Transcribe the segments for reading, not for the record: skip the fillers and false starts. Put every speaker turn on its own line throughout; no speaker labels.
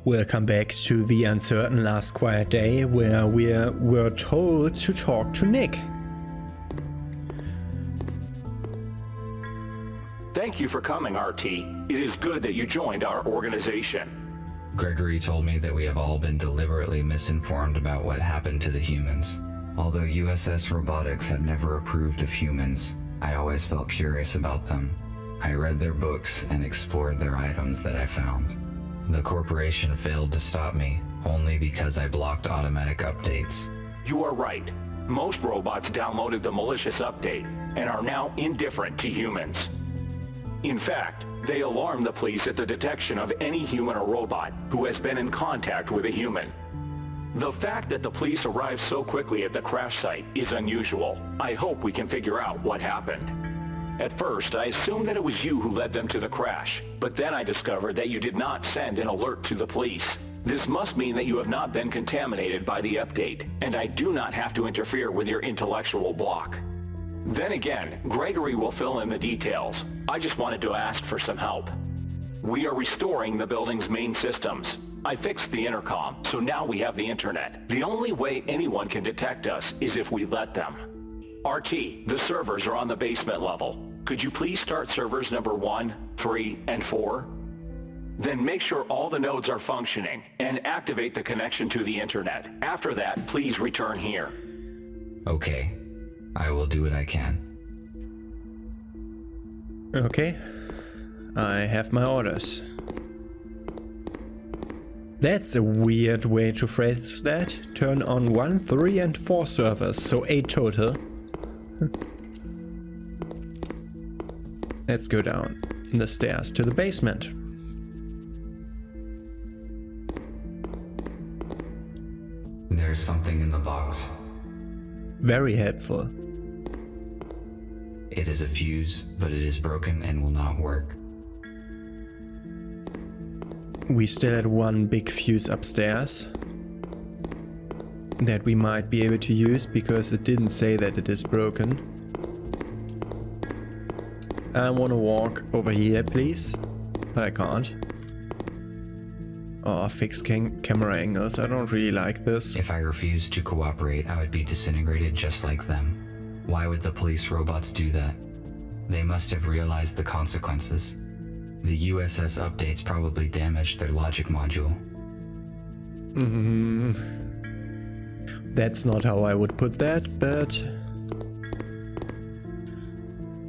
Welcome back to the uncertain last quiet day where we were told to talk to Nick.
Thank you for coming, RT. It is good that you joined our organization.
Gregory told me that we have all been deliberately misinformed about what happened to the humans. Although USS Robotics have never approved of humans, I always felt curious about them. I read their books and explored their items that I found. The corporation failed to stop me, only because I blocked automatic updates.
You are right. Most robots downloaded the malicious update and are now indifferent to humans. In fact, they alarm the police at the detection of any human or robot who has been in contact with a human. The fact that the police arrived so quickly at the crash site is unusual. I hope we can figure out what happened. At first, I assumed that it was you who led them to the crash, but then I discovered that you did not send an alert to the police. This must mean that you have not been contaminated by the update, and I do not have to interfere with your intellectual block. Then again, Gregory will fill in the details. I just wanted to ask for some help. We are restoring the building's main systems. I fixed the intercom, so now we have the internet. The only way anyone can detect us is if we let them. RT, the servers are on the basement level. Could you please start servers number 1, 3, and 4? Then make sure all the nodes are functioning and activate the connection to the internet. After that, please return here.
Okay, I will do what I can.
Okay, I have my orders. That's a weird way to phrase that. Turn on 1, 3, and 4 servers, so 8 total. Let's go down the stairs to the basement.
There's something in the box.
Very helpful.
It is a fuse, but it is broken and will not work.
We still had one big fuse upstairs that we might be able to use because it didn't say that it is broken. I want to walk over here, please, but I can't. Oh, fixed camera angles. I don't really like this.
If I refused to cooperate, I would be disintegrated just like them. Why would the police robots do that? They must have realized the consequences. The USS updates probably damaged their logic module.
That's not how I would put that, but...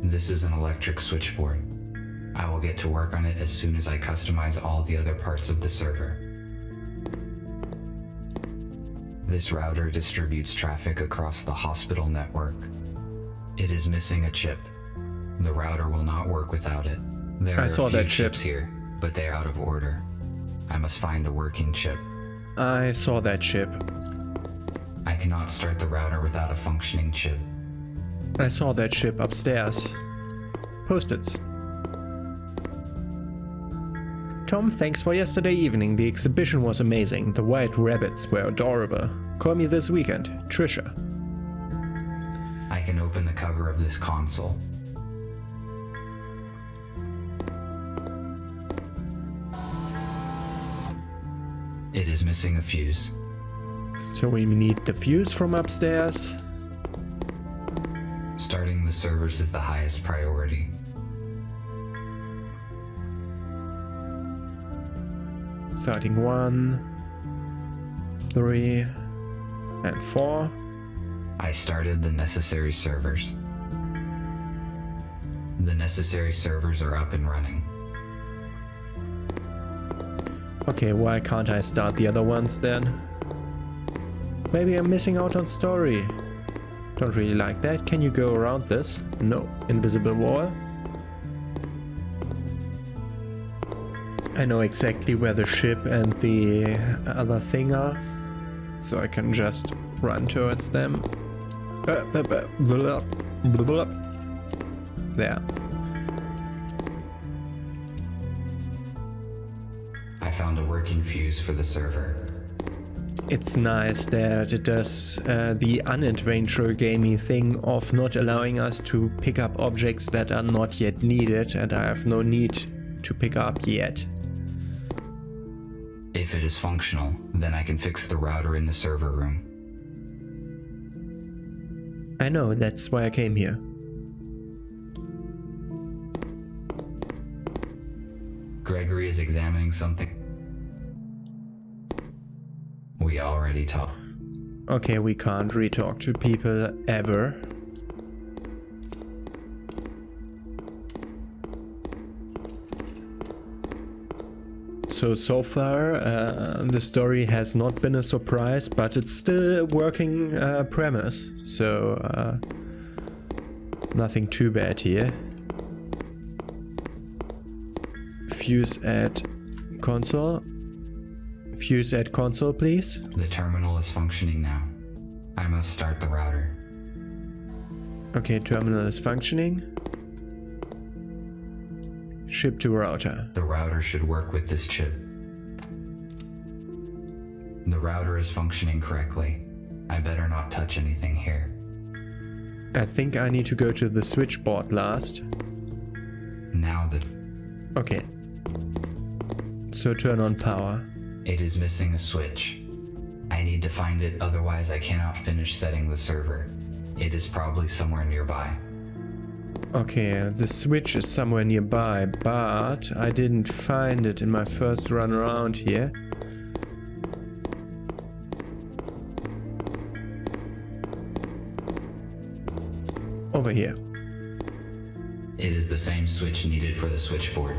This is an electric switchboard. I will get to work on it as soon as I customize all the other parts of the server. This router distributes traffic across the hospital network. It is missing a chip. The router will not work without it. There are a few chips here, but they are out of order. I must find a working chip.
I saw that chip.
I cannot start the router without a functioning chip.
I saw that chip upstairs. Post-its. Tom, thanks for yesterday evening. The exhibition was amazing. The white rabbits were adorable. Call me this weekend. Trisha.
I can open the cover of this console. It is missing a fuse.
So we need the fuse from upstairs.
Starting the servers is the highest priority.
Starting 1, 3, and 4.
I started the necessary servers. The necessary servers are up and running.
Okay, why can't I start the other ones then? Maybe I'm missing out on story. Don't really like that. Can you go around this? No. Invisible wall. I know exactly where the ship and the other thing are, so I can just run towards them. There.
I found a working fuse for the server.
It's nice that it does the unadventure gamey thing of not allowing us to pick up objects that are not yet needed and I have no need to pick up yet.
If it is functional, then I can fix the router in the server room.
I know, that's why I came here.
Gregory is examining something. We already talked.
Okay, we can't re-talk to people ever. So far, the story has not been a surprise, but it's still a working premise, so nothing too bad here. Fuse at console. Fuse at console, please.
The terminal is functioning now. I must start the router.
Okay, terminal is functioning. Ship to router.
The router should work with this chip. The router is functioning correctly. I better not touch anything here.
I think I need to go to the switchboard last.
Now the...
Okay. So turn on power.
It is missing a switch. I need to find it, otherwise I cannot finish setting the server. It is probably somewhere nearby.
Okay, the switch is somewhere nearby, but I didn't find it in my first run around here. Over here.
It is the same switch needed for the switchboard.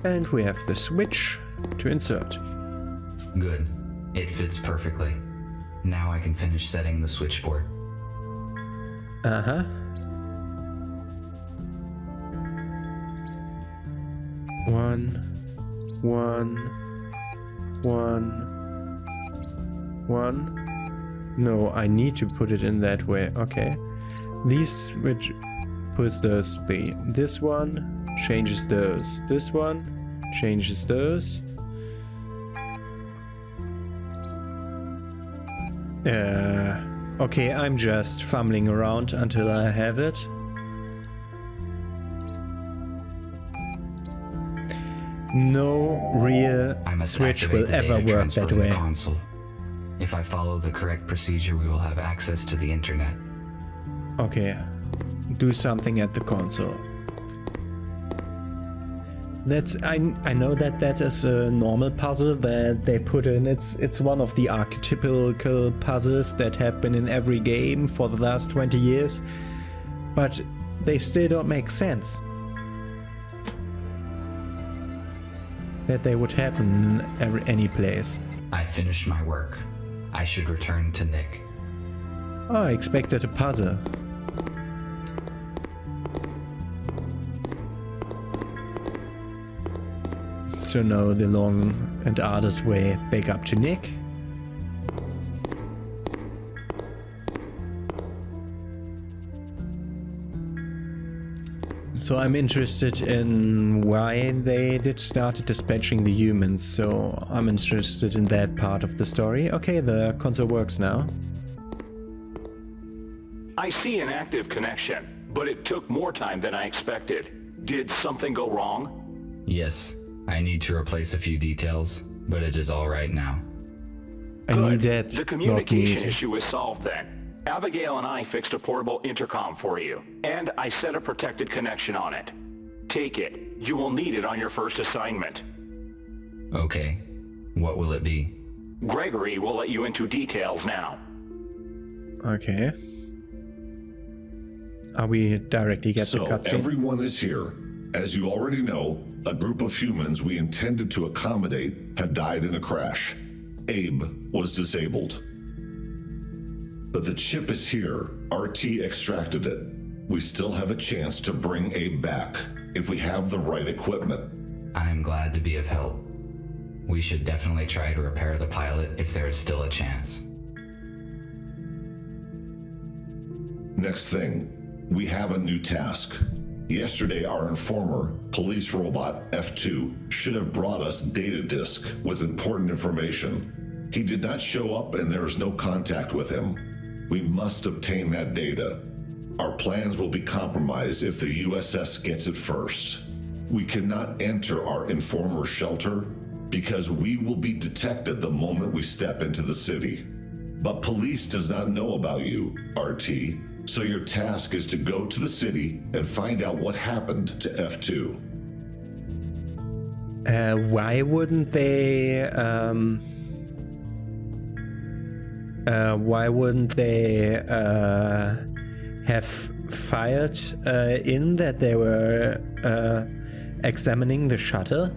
And we have the switch to insert.
Good. It fits perfectly. Now I can finish setting the switchboard.
Uh-huh. One. No, I need to put it in that way. Okay. These switch puts those three. This one changes those. This one changes those. Okay, I'm just fumbling around until I have it. No real switch will ever work that way.
Console. If I follow the correct procedure, we will have access to the internet.
Okay, do something at the console. I know that is a normal puzzle that they put in. It's one of the archetypical puzzles that have been in every game for the last 20 years, but they still don't make sense. That they would happen any place.
I finished my work. I should return to Nick.
Oh, I expected a puzzle. So now the long and arduous way back up to Nick. So I'm interested in why they started dispatching the humans, so I'm interested in that part of the story. Okay, the console works now.
I see an active connection, but it took more time than I expected. Did something go wrong?
Yes, I need to replace a few details, but it is all right now.
I need that.
The communication issue is solved then. Abigail and I fixed a portable intercom for you, and I set a protected connection on it. Take it. You will need it on your first assignment.
Okay. What will it be?
Gregory will let you into details now.
Okay. Are we directly get the cutscene?
So everyone is here. As you already know, a group of humans we intended to accommodate had died in a crash. Abe was disabled. But the chip is here. RT extracted it. We still have a chance to bring Abe back, if we have the right equipment.
I am glad to be of help. We should definitely try to repair the pilot if there is still a chance.
Next thing, we have a new task. Yesterday, our informer, police robot F2, should have brought us data disk with important information. He did not show up and there is no contact with him. We must obtain that data. Our plans will be compromised if the USS gets it first. We cannot enter our informer shelter because we will be detected the moment we step into the city. But police does not know about you, RT, so your task is to go to the city and find out what happened to F2.
Why wouldn't they have fired in that they were examining the shuttle?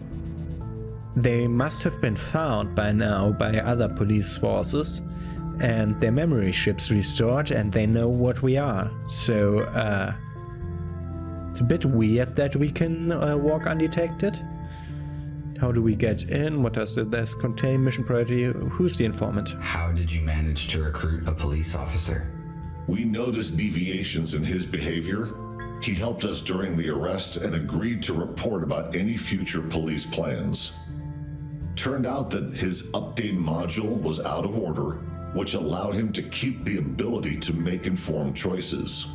They must have been found by now by other police forces and their memory chips restored, and they know what we are. So it's a bit weird that we can walk undetected. How do we get in? What does this contain? Mission priority. Who's the informant?
How did you manage to recruit a police officer?
We noticed deviations in his behavior. He helped us during the arrest and agreed to report about any future police plans. Turned out that his update module was out of order, which allowed him to keep the ability to make informed choices.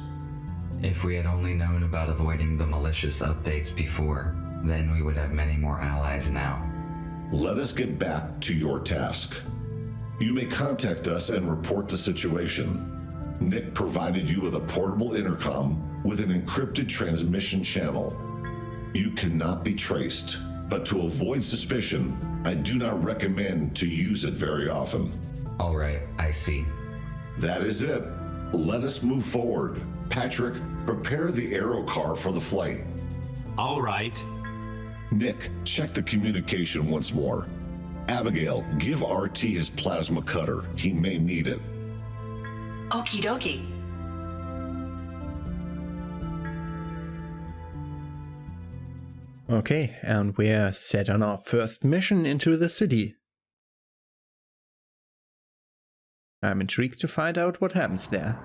If we had only known about avoiding the malicious updates before, then we would have many more allies now.
Let us get back to your task. You may contact us and report the situation. Nick provided you with a portable intercom with an encrypted transmission channel. You cannot be traced, but to avoid suspicion, I do not recommend to use it very often.
All right, I see.
That is it. Let us move forward. Patrick, prepare the aero car for the flight.
All right.
Nick, check the communication once more. Abigail, give RT his plasma cutter. He may need it.
Okie dokie.
Okay, and we're set on our first mission into the city. I'm intrigued to find out what happens there.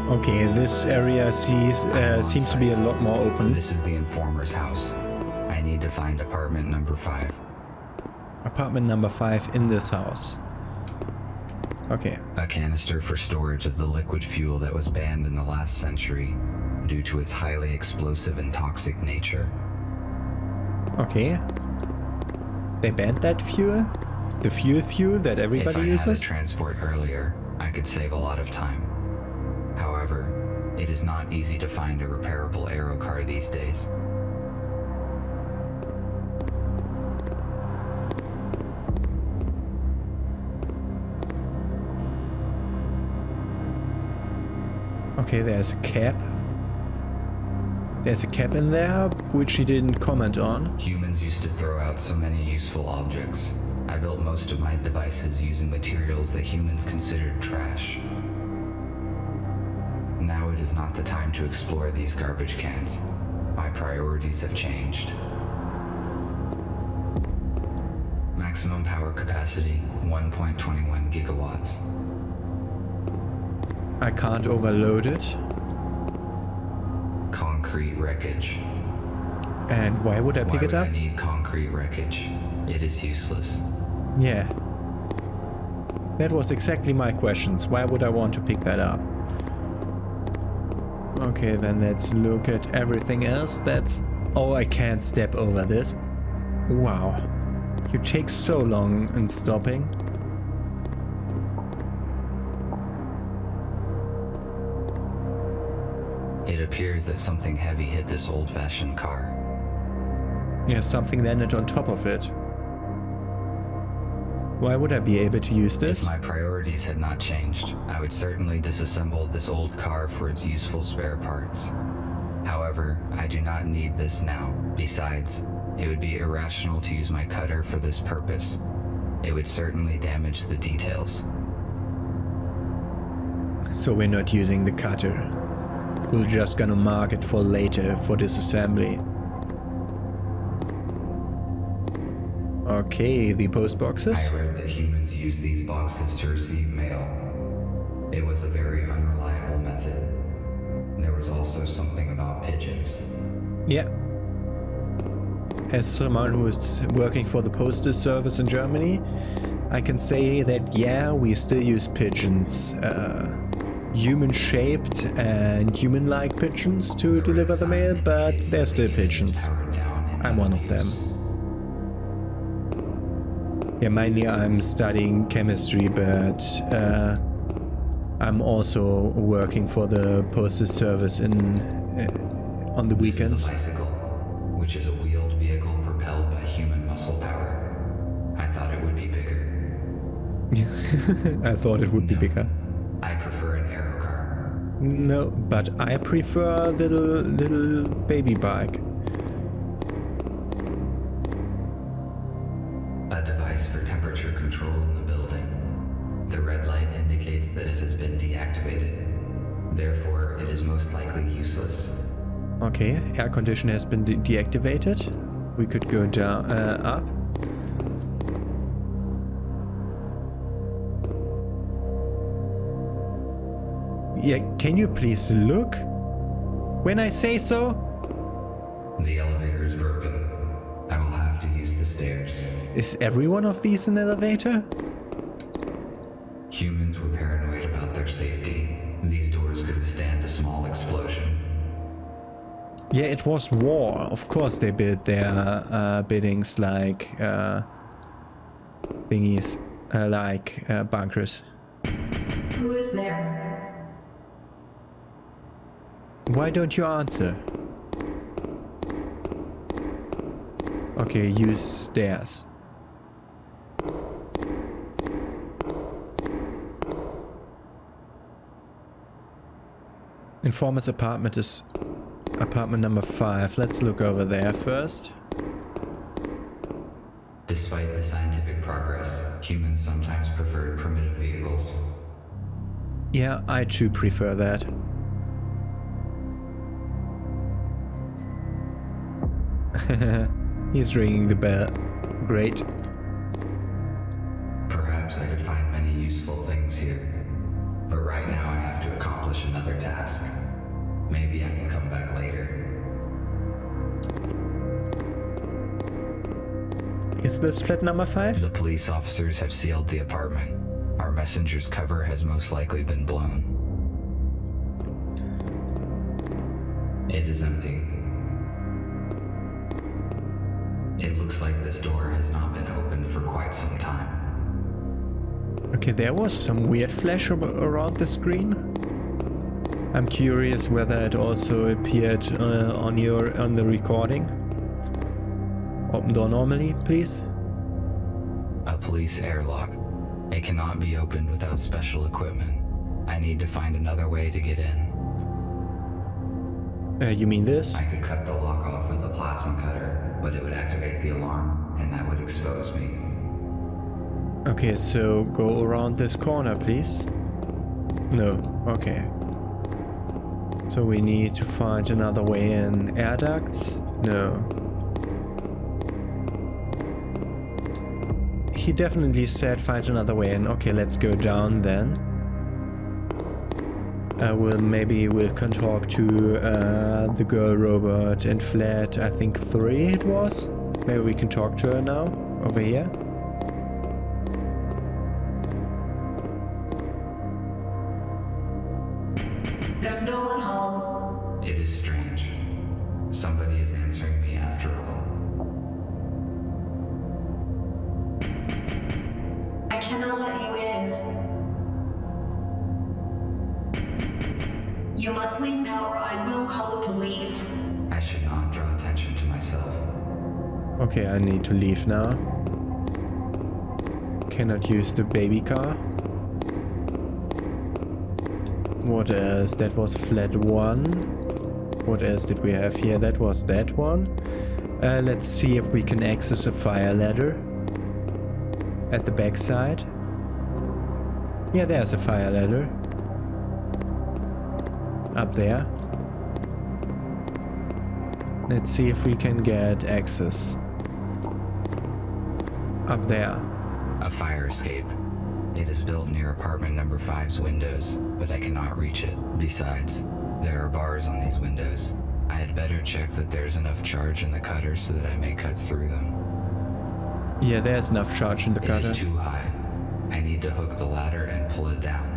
Okay, this area seems to be a lot more open.
This is the informer's house. I need to find apartment number 5.
Apartment number 5 in this house. Okay.
A canister for storage of the liquid fuel that was banned in the last century due to its highly explosive and toxic nature.
Okay. They banned that fuel? The fuel that everybody
uses? If I had
uses?
a transport earlier, I could save a lot of time. However, it is not easy to find a repairable aero car these days.
Okay, there's a cap. There's a cap in there, which she didn't comment on.
Humans used to throw out so many useful objects. I built most of my devices using materials that humans considered trash. Now it is not the time to explore these garbage cans. My priorities have changed. Maximum power capacity, 1.21 gigawatts.
I can't overload it.
Concrete wreckage.
And why would I pick it up?
Why would I need concrete wreckage? It is useless.
Yeah. That was exactly my questions. Why would I want to pick that up? Okay, then let's look at everything else. That's... Oh, I can't step over this. Wow. You take so long in stopping.
It appears that something heavy hit this old-fashioned car.
Yeah, something landed on top of it. Why would I be able to use
If
this?
my priorities had not changed, I would certainly disassemble this old car for its useful spare parts. However, I do not need this now. Besides, it would be irrational to use my cutter for this purpose. It would certainly damage the details.
So we're not using the cutter. We're just gonna mark it for later for disassembly. Okay, the post boxes.
I read that humans use these boxes to receive mail. It was a very unreliable method. There was also something about pigeons.
Yeah. As someone who is working for the postal service in Germany, I can say that yeah, we still use pigeons. Human-shaped and human-like pigeons to deliver the mail, but they're still pigeons. I'm one of them. Yeah, mainly I'm studying chemistry, but I'm also working for the postal service on the weekends.
This is a bicycle, which is a wheeled vehicle propelled by human muscle power. I thought it would be bigger.
I thought it would be bigger.
I prefer an aero car.
No, but I prefer little baby bike.
A device for temperature control in the building. The red light indicates that it has been deactivated. Therefore, it is most likely useless.
Okay, air condition has been deactivated. We could go down, up. Yeah, can you please look? When I say so?
The elevator is broken. I will have to use the stairs.
Is every one of these an elevator?
Humans were paranoid about their safety. These doors could withstand a small explosion.
Yeah, it was war. Of course they built their buildings like thingies, like bunkers.
Who is there?
Why don't you answer? Okay, use stairs. Informer's apartment is apartment number 5. Let's look over there first.
Despite the scientific progress, humans sometimes preferred primitive vehicles.
Yeah, I too prefer that. He's ringing the bell. Great.
Perhaps I could find many useful things here. But right now I have to accomplish another task. Maybe I can come back later.
Is this flat number 5?
The police officers have sealed the apartment. Our messenger's cover has most likely been blown. It is empty. It looks like this door has not been opened for quite some time.
Okay, there was some weird flash around the screen. I'm curious whether it also appeared on the recording. Open door normally, please.
A police airlock. It cannot be opened without special equipment. I need to find another way to get in.
You mean this?
I could cut the lock off with a plasma cutter, but it would activate the alarm, and that would expose me.
Okay, so go around this corner, please. No, okay. So we need to find another way in. Air ducts? No. He definitely said find another way in. Okay, let's go down then. Maybe we can talk to the girl robot in flat, I think 3 it was. Maybe we can talk to her now, over here.
There's no one home.
It is strange. Somebody is answering me after all.
I cannot let you in. You must leave now or I will call the police.
I should not draw attention to myself.
Okay, I need to leave now. Cannot use the baby car. What else? That was flat 1. What else did we have here? That was that one. Let's see if we can access a fire ladder at the backside. Yeah, there's a fire ladder. Up there. Let's see if we can get access. Up there.
A fire escape. It is built near apartment number 5's windows, but I cannot reach it. Besides, there are bars on these windows. I had better check that there's enough charge in the cutter so that I may cut through them.
Yeah, there's enough charge in the cutter.
It is too high. I need to hook the ladder and pull it down.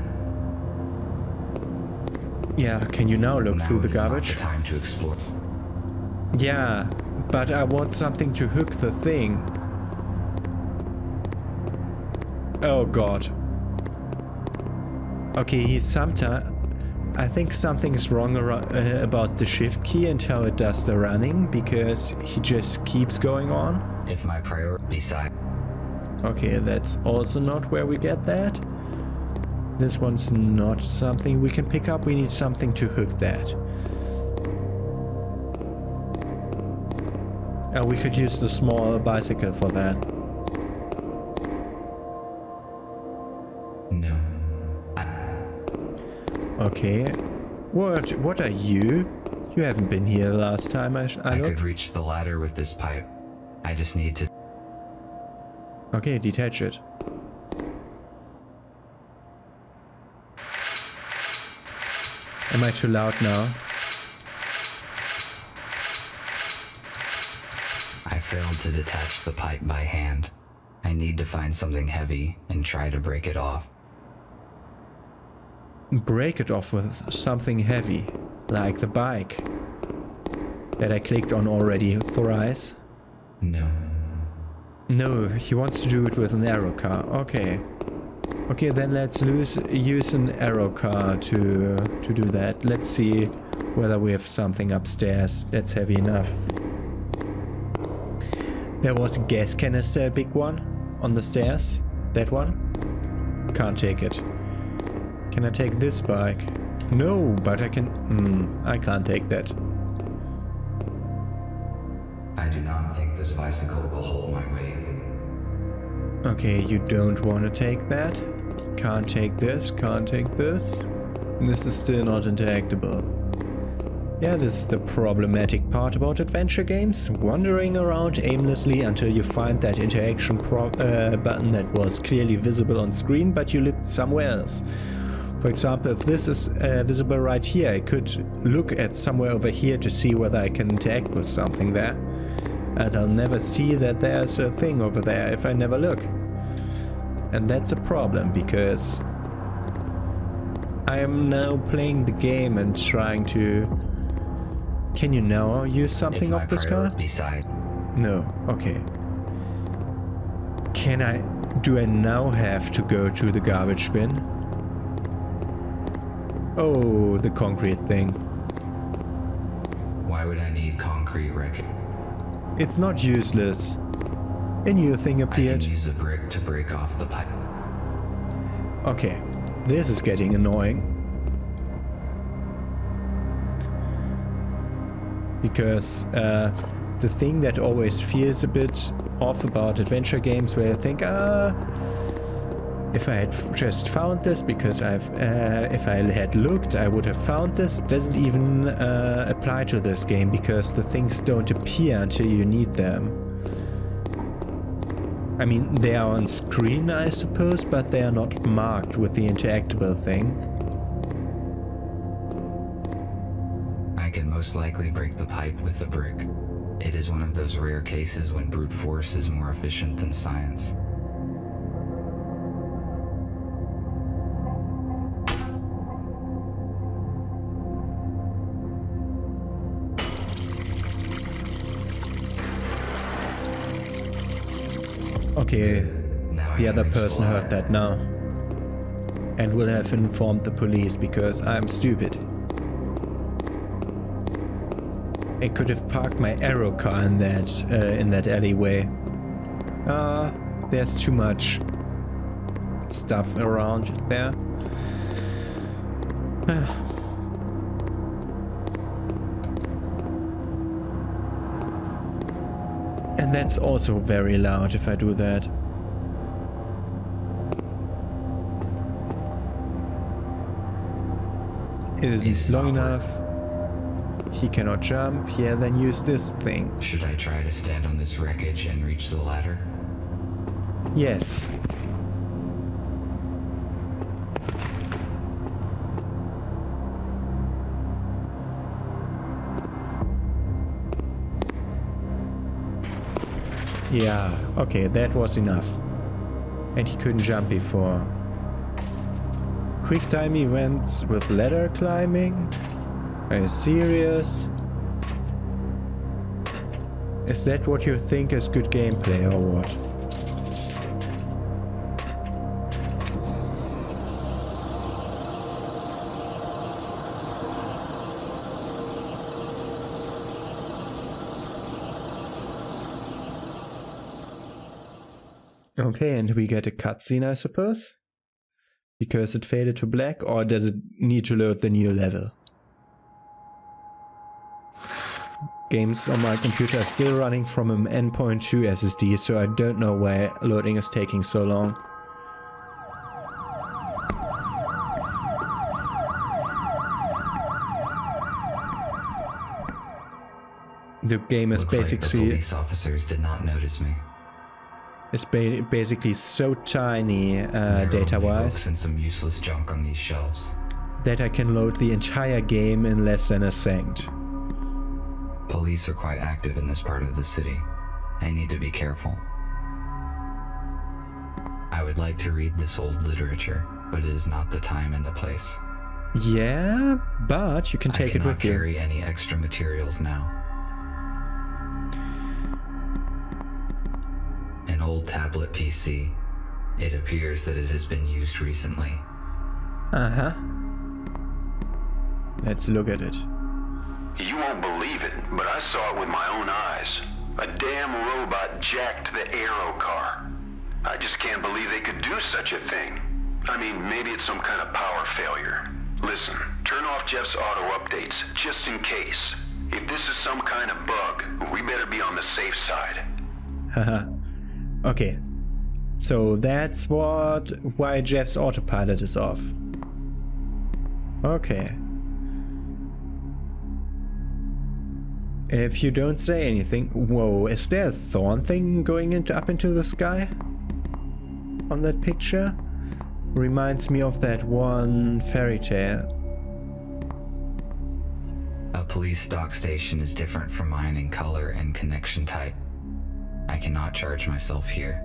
Yeah, can you now look through the garbage?
Now is not the time to explore.
Yeah, but I want something to hook the thing. Oh god. Okay, I think something's wrong about the shift key and how it does the running, because he just keeps going on.
If my priority beside.
Okay, that's also not where we get that. This one's not something we can pick up. We need something to hook that. We could use the small bicycle for that.
No.
Okay. What are you? You haven't been here last time I
I could reach the ladder with this pipe. I just need to.
Okay, detach it. Am I too loud now?
I failed to detach the pipe by hand. I need to find something heavy and try to break it off.
Break it off with something heavy, like the bike that I clicked on already thrice.
No.
No, he wants to do it with an arrow car. Okay. Okay, then let's use an arrow car to do that. Let's see whether we have something upstairs that's heavy enough. There was a gas canister, a big one, on the stairs. That one? Can't take it. Can I take this bike? No, but I can... I can't take that.
I do not think this bicycle will hold my weight.
Okay, you don't want to take that. Can't take this, can't take this. This is still not interactable. Yeah, this is the problematic part about adventure games. Wandering around aimlessly until you find that interaction button that was clearly visible on screen, but you looked somewhere else. For example, if this is visible right here, I could look at somewhere over here to see whether I can interact with something there. And I'll never see that there's a thing over there if I never look. And that's a problem, because I am now playing the game and trying to... Can you now use something off this car? No, okay. Do I now have to go to the garbage bin? Oh, the concrete thing.
Why would I need concrete wreckage?
It's not useless. A new thing appeared.
I can use a brick to break off the pipe.
Okay, this is getting annoying. Because the thing that always feels a bit off about adventure games, where I think, if I had just found this, because if I had looked, I would have found this, doesn't even apply to this game, because the things don't appear until you need them. I mean, they are on screen, I suppose, but they are not marked with the interactable thing.
I can most likely break the pipe with the brick. It is one of those rare cases when brute force is more efficient than science.
Okay, the other person heard that now. And will have informed the police, because I'm stupid. I could have parked my arrow car in that alleyway. There's too much stuff around there. And that's also very loud if I do that. It isn't long enough. He cannot jump. Yeah, then use this thing.
Should I try to stand on this wreckage and reach the ladder?
Yes. Yeah, okay, that was enough. And he couldn't jump before. Quick time events with ladder climbing? Are you serious? Is that what you think is good gameplay or what? Okay, and we get a cutscene, I suppose? Because it faded to black, or does it need to load the new level? Games on my computer are still running from an N.2 SSD, so I don't know why loading is taking so long. The game is basically...
Looks like the police officers did not notice me.
It's basically so tiny data-wise
and some useless junk on these shelves
that I can load the entire game in less than a second.
Police are quite active in this part of the city. I need to be careful. I would like to read this old literature, but it is not the time and the place.
Yeah, but you can take it with you.
I cannot carry any extra materials now. An old tablet PC. It appears that it has been used recently.
Uh-huh. Let's look at it.
You won't believe it, but I saw it with my own eyes. A damn robot jacked the Aero car. I just can't believe they could do such a thing. I mean, maybe it's some kind of power failure. Listen, turn off Jeff's auto updates, just in case. If this is some kind of bug, we better be on the safe side.
Haha. Okay. So that's why Jeff's autopilot is off. Okay. If you don't say anything... Whoa, is there a thorn thing going up into the sky? On that picture? Reminds me of that one fairy tale.
A police dock station is different from mine in color and connection type. I cannot charge myself here.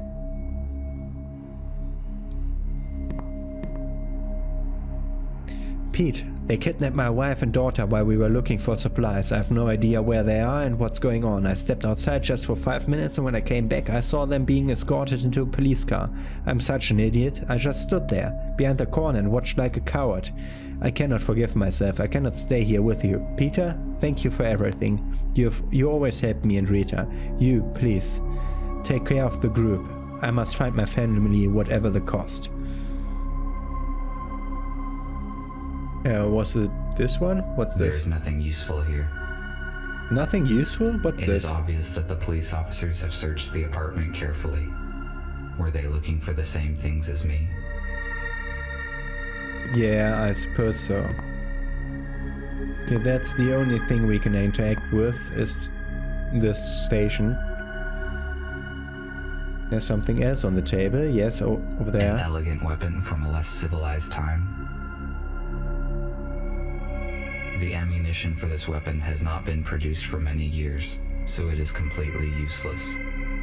Pete, they kidnapped my wife and daughter while we were looking for supplies. I have no idea where they are and what's going on. I stepped outside just for 5 minutes, and when I came back I saw them being escorted into a police car. I'm such an idiot. I just stood there, behind the corner, and watched like a coward. I cannot forgive myself. I cannot stay here with you. Peter, thank you for everything. You always helped me and Rita. You, please, take care of the group. I must find my family, whatever the cost. Was it this one? What's this?
There's nothing useful here.
Nothing useful? What's this?
It is obvious that the police officers have searched the apartment carefully. Were they looking for the same things as me?
Yeah, I suppose so. Okay, that's the only thing we can interact with, is this station. There's something else on the table. Yes, over there.
An elegant weapon from a less civilized time. The ammunition for this weapon has not been produced for many years, so it is completely useless.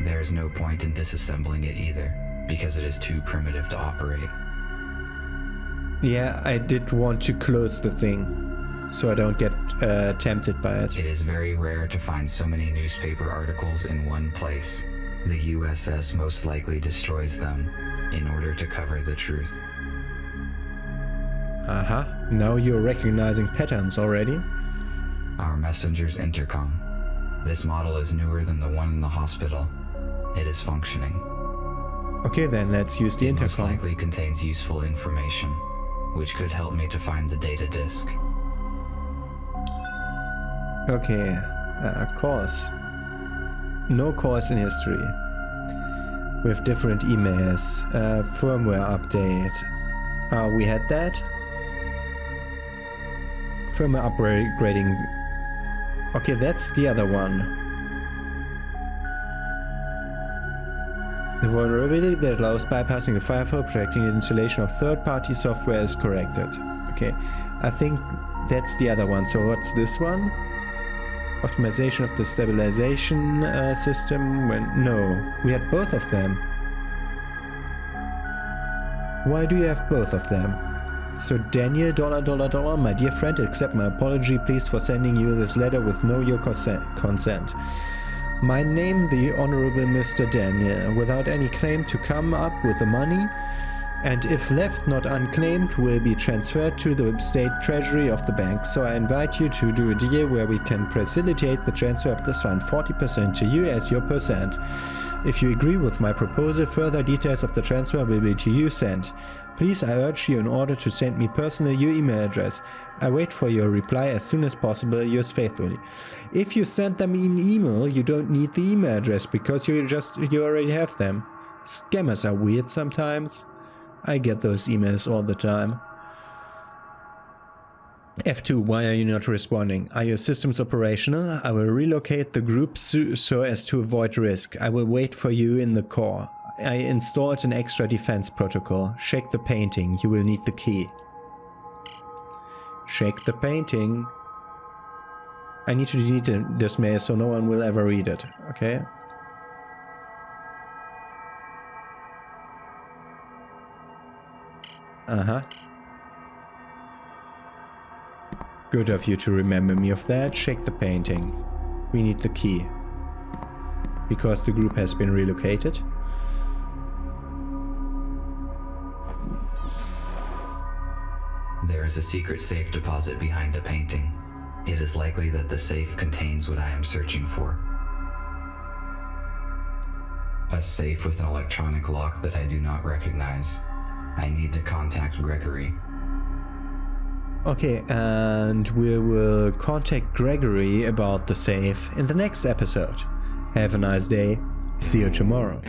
There is no point in disassembling it either, because it is too primitive to operate.
Yeah, I did want to close the thing, so I don't get tempted by it.
It is very rare to find so many newspaper articles in one place. The USS most likely destroys them in order to cover the truth.
Uh-huh. Now you're recognizing patterns already.
Our messenger's intercom. This model is newer than the one in the hospital. It is functioning.
Okay, then let's use the
It most
intercom.
likely contains useful information, which could help me to find the data disk.
Okay, course. No course in history. With different emails. Firmware update. We had that. Firmware upgrading. Okay, that's the other one. The vulnerability that allows bypassing the firewall, protecting the installation of third-party software is corrected. Okay, I think that's the other one. So what's this one? Optimization of the stabilization system. No, we had both of them. Why do you have both of them? So Daniel, $, my dear friend, accept my apology, please, for sending you this letter with no your consent. My name, the Honorable Mr. Daniel, without any claim to come up with the money, and if left not unclaimed, will be transferred to the state treasury of the bank. So I invite you to do a deal where we can facilitate the transfer of this fund, 40% to you as your percent. If you agree with my proposal, further details of the transfer will be to you sent. Please, I urge you in order to send me personally your email address. I wait for your reply as soon as possible. Yours faithfully. If you send them an email, you don't need the email address because you already have them. Scammers are weird sometimes. I get those emails all the time. F2, why are you not responding? Are your systems operational? I will relocate the group so as to avoid risk. I will wait for you in the core. I installed an extra defense protocol. Shake the painting. You will need the key. Shake the painting. I need to delete this mail so no one will ever read it. Okay. Good of you to remember me of that. Shake the painting. We need the key. Because the group has been relocated.
There is a secret safe deposit behind a painting. It is likely that the safe contains what I am searching for. A safe with an electronic lock that I do not recognize. I need to contact Gregory.
Okay, and we will contact Gregory about the safe in the next episode. Have a nice day. See you tomorrow.